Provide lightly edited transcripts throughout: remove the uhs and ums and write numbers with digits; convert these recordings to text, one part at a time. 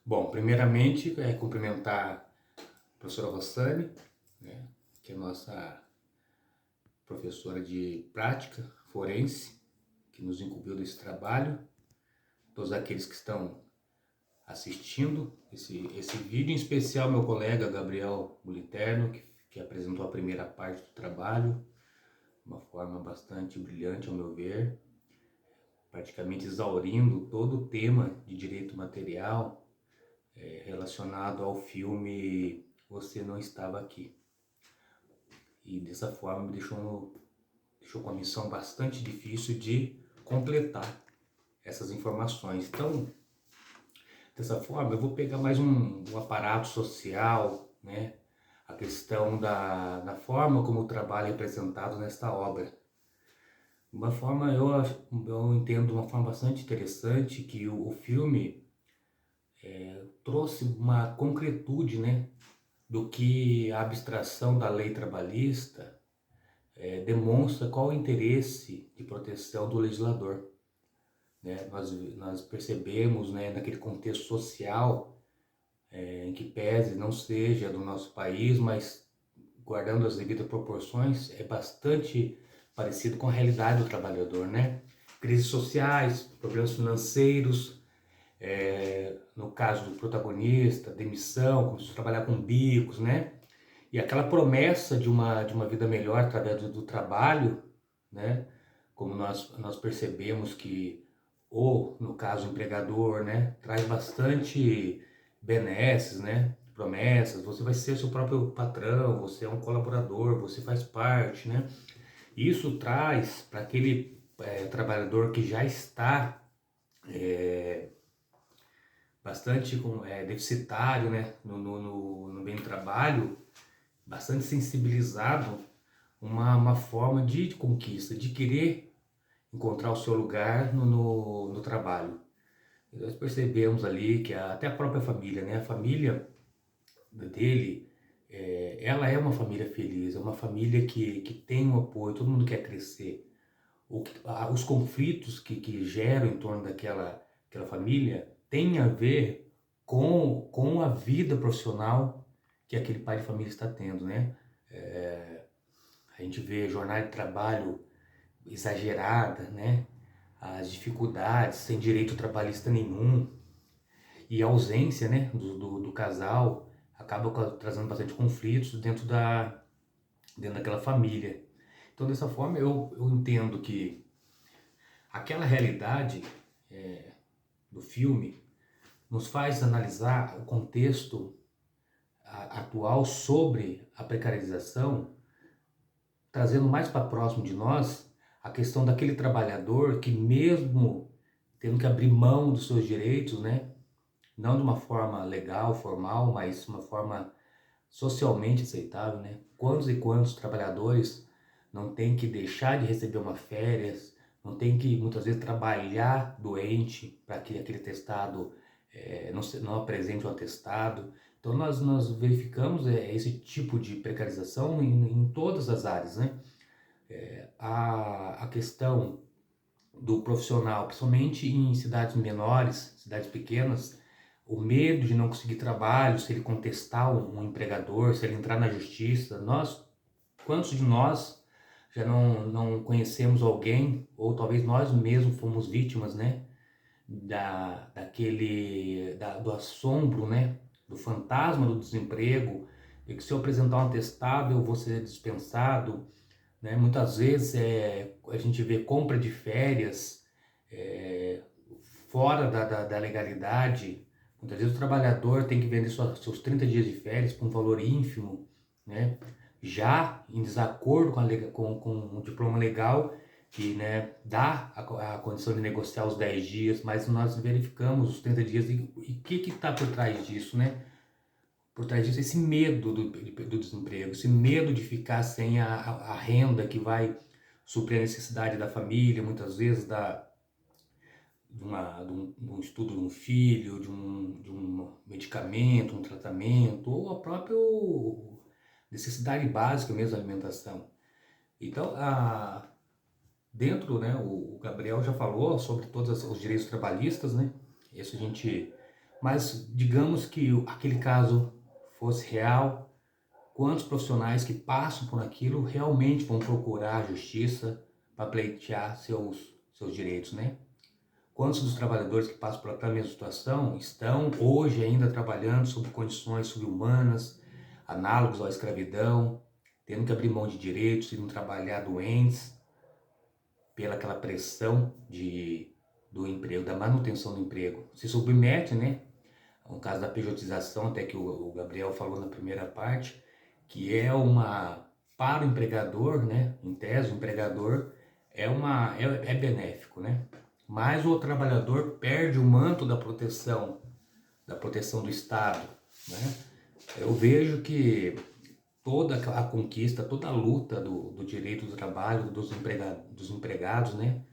Bom, primeiramente, cumprimentar a professora Rossane, né, que é nossa professora de prática forense, que nos incumbiu desse trabalho, todos aqueles que estão assistindo esse vídeo, em especial meu colega Gabriel Muliterno, que apresentou a primeira parte do trabalho, de uma forma bastante brilhante, ao meu ver, praticamente exaurindo todo o tema de direito material relacionado ao filme Você Não Estava Aqui. E dessa forma me deixou com a missão bastante difícil de completar essas informações. Então, dessa forma, eu vou pegar mais um aparato social, né? A questão da forma como o trabalho é representado nesta obra. Uma forma, eu entendo de uma forma bastante interessante que o filme trouxe uma concretude, né? Do que a abstração da lei trabalhista demonstra qual o interesse de proteção do legislador. Né? Nós percebemos, né, naquele contexto social em que pese não seja do nosso país, mas guardando as devidas proporções, é bastante parecido com a realidade do trabalhador, né? Crises sociais, problemas financeiros, no caso do protagonista, demissão, começou a trabalhar com bicos, né? E aquela promessa de uma vida melhor através do trabalho, né? Como nós percebemos que, ou no caso o empregador, né? Traz bastante benesses, né? Promessas, você vai ser seu próprio patrão, você é um colaborador, você faz parte, né? Isso traz para aquele trabalhador que já está bastante deficitário, né? No bem do trabalho, bastante sensibilizado, uma forma de conquista, de querer encontrar o seu lugar no trabalho. E nós percebemos ali que até a própria família, né? A família dele, ela é uma família feliz, é uma família que tem um apoio, todo mundo quer crescer. Os conflitos que geram em torno daquela família têm a ver com a vida profissional que aquele pai de família está tendo, né? A gente vê jornada de trabalho exagerada, né? As dificuldades, sem direito trabalhista nenhum, e a ausência, né, do casal acaba trazendo bastante conflitos dentro daquela família. Então, dessa forma, eu entendo que aquela realidade do filme nos faz analisar o contexto atual sobre a precarização, trazendo mais para próximo de nós a questão daquele trabalhador que, mesmo tendo que abrir mão dos seus direitos, né, não de uma forma legal, formal, mas uma forma socialmente aceitável, né? Quantos e quantos trabalhadores não têm que deixar de receber uma férias, não tem que muitas vezes trabalhar doente para que aquele atestado não apresente o atestado. Então nós verificamos esse tipo de precarização em todas as áreas, né? A questão do profissional, principalmente em cidades menores, cidades pequenas, o medo de não conseguir trabalho, se ele contestar um empregador, se ele entrar na justiça. Quantos de nós já não conhecemos alguém, ou talvez nós mesmos fomos vítimas, né, do assombro, né, do fantasma do desemprego, e que se eu apresentar um atestado eu vou ser dispensado, né? Muitas vezes a gente vê compra de férias é, fora da legalidade. Muitas vezes o trabalhador tem que vender seus 30 dias de férias por um valor ínfimo, né? Já em desacordo com o diploma legal, que, né, dá a condição de negociar os 10 dias, mas nós verificamos os 30 dias e o que está por trás disso, né? Por trás disso, esse medo do desemprego, esse medo de ficar sem a renda que vai suprir a necessidade da família, muitas vezes de um estudo de um filho, de um medicamento, um tratamento, ou a própria necessidade básica mesmo, da alimentação. Então, dentro, né, o Gabriel já falou sobre todos os direitos trabalhistas, né? Isso a gente Mas digamos que aquele caso fosse real, quantos profissionais que passam por aquilo realmente vão procurar a justiça para pleitear seus direitos, né? Quantos dos trabalhadores que passam por aquela mesma situação estão hoje ainda trabalhando sob condições subhumanas, análogas à escravidão, tendo que abrir mão de direitos, indo trabalhar doentes, pela aquela pressão do emprego, da manutenção do emprego. Se submete, né? No caso da pejotização, até que o Gabriel falou na primeira parte, que é para o empregador, né? Em tese, o empregador é benéfico, né? Mas o trabalhador perde o manto da proteção do Estado, né? Eu vejo que toda a conquista, toda a luta do direito do trabalho, dos empregados, né?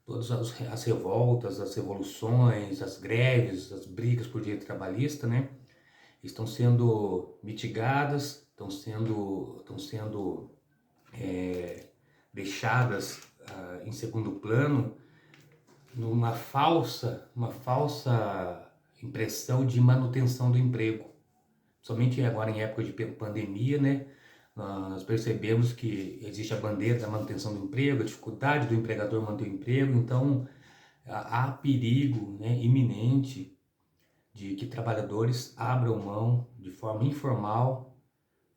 Todas as revoltas, as revoluções, as greves, as brigas por direito trabalhista, né? Estão sendo mitigadas, estão sendo deixadas em segundo plano uma falsa impressão de manutenção do emprego. Somente agora em época de pandemia, né, nós percebemos que existe a bandeira da manutenção do emprego, a dificuldade do empregador manter o emprego, então há perigo, né, iminente de que trabalhadores abram mão de forma informal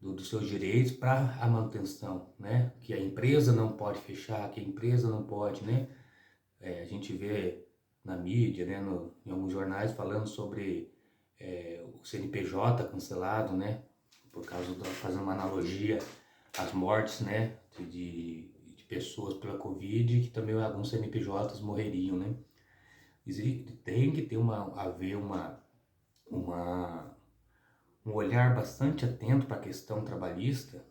dos seus direitos para a manutenção, né, que a empresa não pode fechar, que a empresa não pode, né, a gente vê na mídia, né, em alguns jornais falando sobre o CNPJ cancelado, né, por causa fazendo uma analogia às mortes, né, de pessoas pela Covid, que também alguns CNPJs morreriam, né. Tem que ter haver um olhar bastante atento para a questão trabalhista,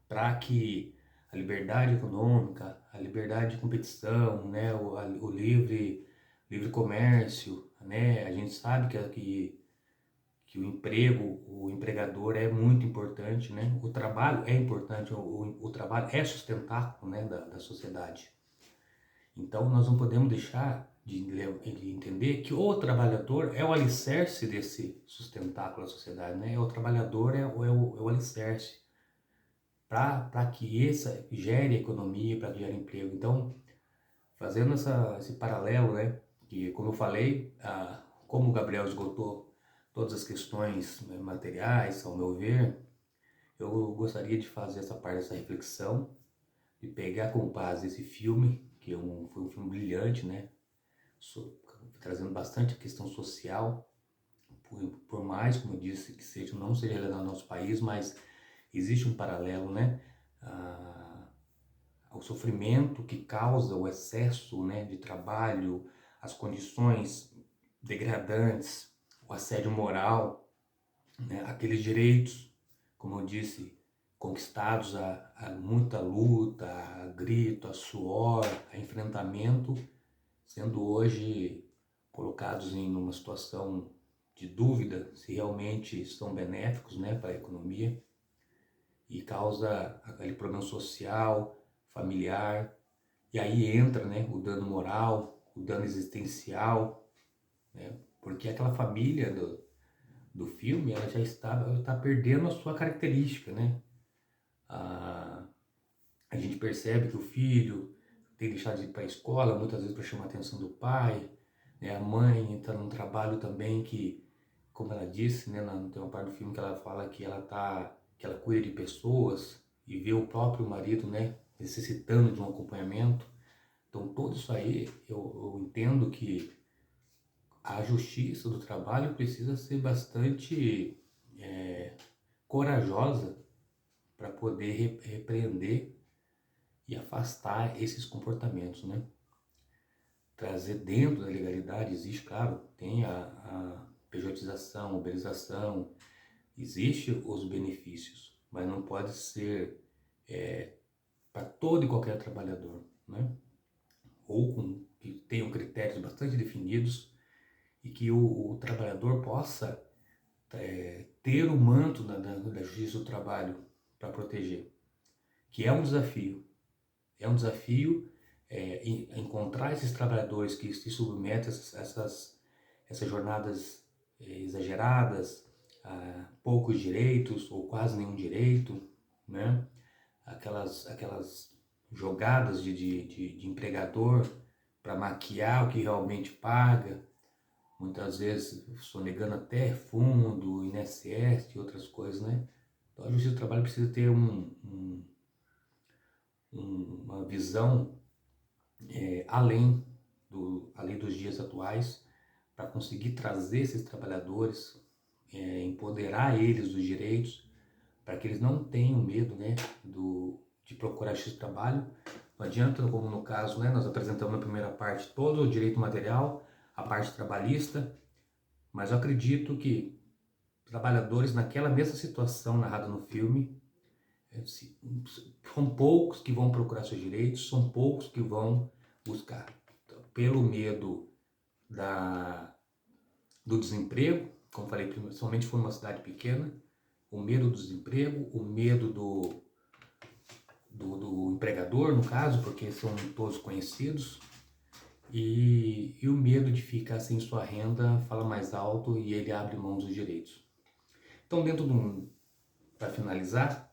para que a liberdade econômica, a liberdade de competição, né, o livre comércio, né, a gente sabe que o empregador é muito importante, né, o trabalho é importante, o trabalho é sustentáculo, né, da sociedade. Então nós não podemos deixar de entender que o trabalhador é o alicerce desse sustentáculo da sociedade, né, o trabalhador é o alicerce para que essa gere economia, para que gere emprego. Então, fazendo esse paralelo, né, que como eu falei, como o Gabriel esgotou todas as questões, né, materiais, ao meu ver, eu gostaria de fazer essa parte dessa reflexão, de pegar como base esse filme, que foi um filme brilhante, né, trazendo bastante a questão social, por mais, como eu disse, que não seja realidade no nosso país, mas existe um paralelo, né, ao sofrimento que causa o excesso, né, de trabalho, as condições degradantes, o assédio moral, né, aqueles direitos, como eu disse, conquistados a muita luta, a grito, a suor, a enfrentamento, sendo hoje colocados em uma situação de dúvida se realmente são benéficos, né, para a economia, e causa aquele problema social, familiar, e aí entra, né, o dano moral, o dano existencial, né, porque aquela família do filme, ela já está perdendo a sua característica, né, a gente percebe que o filho tem deixado de ir para a escola, muitas vezes para chamar a atenção do pai, né, a mãe está num trabalho também que, como ela disse, né, tem uma parte do filme que ela fala que que ela cuida de pessoas e vê o próprio marido, né, necessitando de um acompanhamento. Então, tudo isso aí, eu entendo que a justiça do trabalho precisa ser bastante corajosa para poder repreender e afastar esses comportamentos, né? Trazer dentro da legalidade, existe, claro, tem a pejotização, a uberização, existe os benefícios, mas não pode ser para todo e qualquer trabalhador, né? Ou que tenham critérios bastante definidos e que o trabalhador possa ter o manto da justiça do trabalho para proteger, que é um desafio. É um desafio encontrar esses trabalhadores que se submetem a essas jornadas exageradas, poucos direitos ou quase nenhum direito, né? Aquelas jogadas de empregador para maquiar o que realmente paga, muitas vezes sonegando até fundo, INSS e outras coisas, né? Então a Justiça do Trabalho precisa ter uma visão além dos dias atuais, para conseguir trazer esses trabalhadores, empoderar eles dos direitos, para que eles não tenham medo, né, de procurar esse trabalho. Não adianta, como no caso, né, nós apresentamos na primeira parte todo o direito material, a parte trabalhista, mas eu acredito que trabalhadores naquela mesma situação narrada no filme, são poucos que vão procurar seus direitos, são poucos que vão buscar. Então, pelo medo do desemprego, como falei, principalmente for uma cidade pequena, o medo do desemprego, o medo do empregador, no caso, porque são todos conhecidos, e o medo de ficar sem sua renda fala mais alto e ele abre mão dos direitos. Então, para finalizar,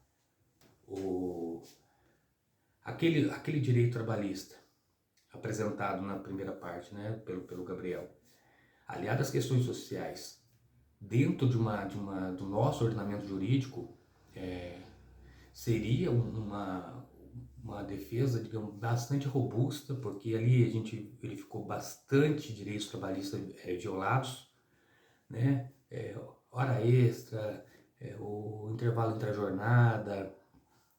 aquele direito trabalhista apresentado na primeira parte, né, pelo Gabriel, aliado às questões sociais, dentro do nosso ordenamento jurídico, seria uma defesa, digamos, bastante robusta, porque ali a gente verificou bastante direitos trabalhistas violados, né? Hora extra, o intervalo entre a jornada,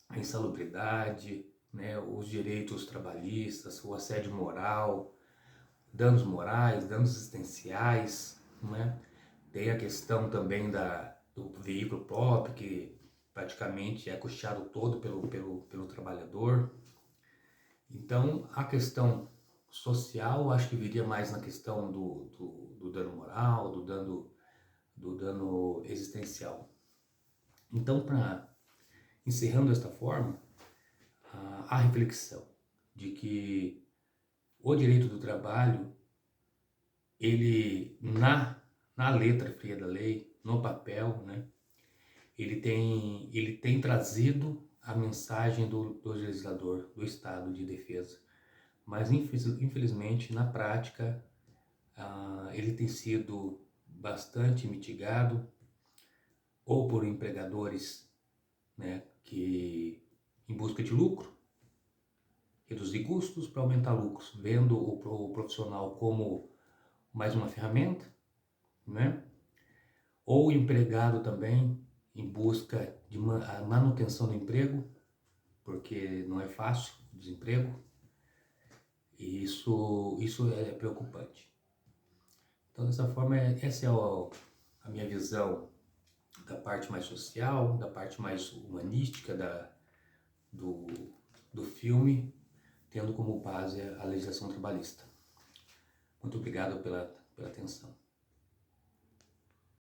a insalubridade, né? Os direitos trabalhistas, o assédio moral, danos morais, danos existenciais, né? Tem a questão também do veículo próprio, que praticamente é custeado todo pelo trabalhador. Então, a questão social, acho que viria mais na questão do dano moral, do dano existencial. Então, encerrando desta forma, a reflexão de que o direito do trabalho, ele, na letra fria da lei, no papel, né, ele tem trazido a mensagem do legislador, do Estado de defesa. Mas, infelizmente, na prática, ele tem sido bastante mitigado, ou por empregadores, né, que em busca de lucro, reduzir custos para aumentar lucros, vendo o profissional como mais uma ferramenta, né? Ou o empregado também em busca de manutenção do emprego, porque não é fácil o desemprego, e isso é preocupante. Então, dessa forma, essa é a minha visão da parte mais social, da parte mais humanística do filme, tendo como base a legislação trabalhista. Muito obrigado pela atenção.